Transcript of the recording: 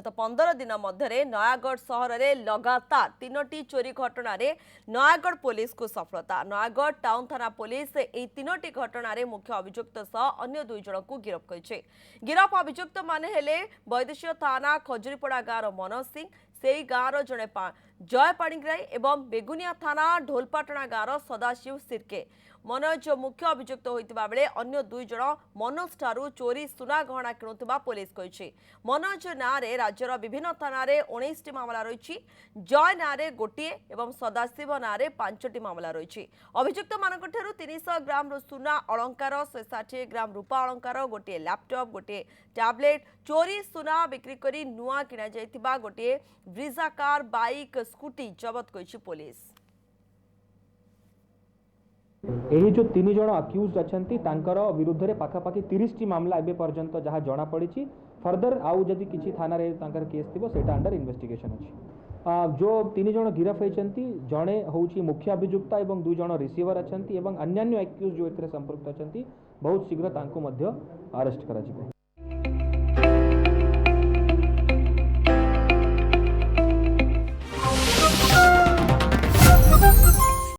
गत 15 दिन मध्य नयागढ़ सहर में लगातार 3टी चोरी घटन नयागढ़ पुलिस को सफलता। नयागढ़ टाउन थाना पुलिस यह 3टी घटन मुख्य अभियुक्त सह अन्य 2 जन को गिरफ्त कर। गिरफ अभियुक्त माने हेले वैदेश्य थाना खजुरीपड़ा गाँव मनोज सिंह, से गाँव जड़े जय पाणिग्राही एवं बेगुनिया थाना ढोलपाटना गाँव सदाशिव सिरके। मनोज मुख्य अभियुक्त होता बेले अन्य 2 जन मनोज ठारू चोरी सुना गहना किणुवा पुलिस कही। मनोज नाँ में राज्यर विभिन्न थाना 19टी मामला रही। जय नाँ में गोटे एवं सदाशिव नाँ में 5टी मामला रही। अभियुक्त मानक 300 ग्राम सुना अलंकार, 160 ग्राम रूपा अलंकार, गोटे लैपटॉप, गोटे टैबलेट चोरी सुना बिक्री करी नुआ किना जाइथिबा गोटे ब्रिजा कार, बाइक, स्कूटी जबत करिछि पुलिस। यही जो 3 जन अक्यूज अच्छा विरुद्ध में पाखापाखि 30 टी मामला एवं पर्यंत जहाँ जना पड़ी। फर्दर आउ जदि किसी थाना केस थी से अंडर इन्वेस्टिगेशन अच्छी। जो 3 जन गिरफ होती जड़े हूँ मुख्य अभियुक्ता और 2 जन रिसीवर अच्छा अन्य एक्यूज जो संपर्क अच्छा बहुत शीघ्र अरेस्ट कर।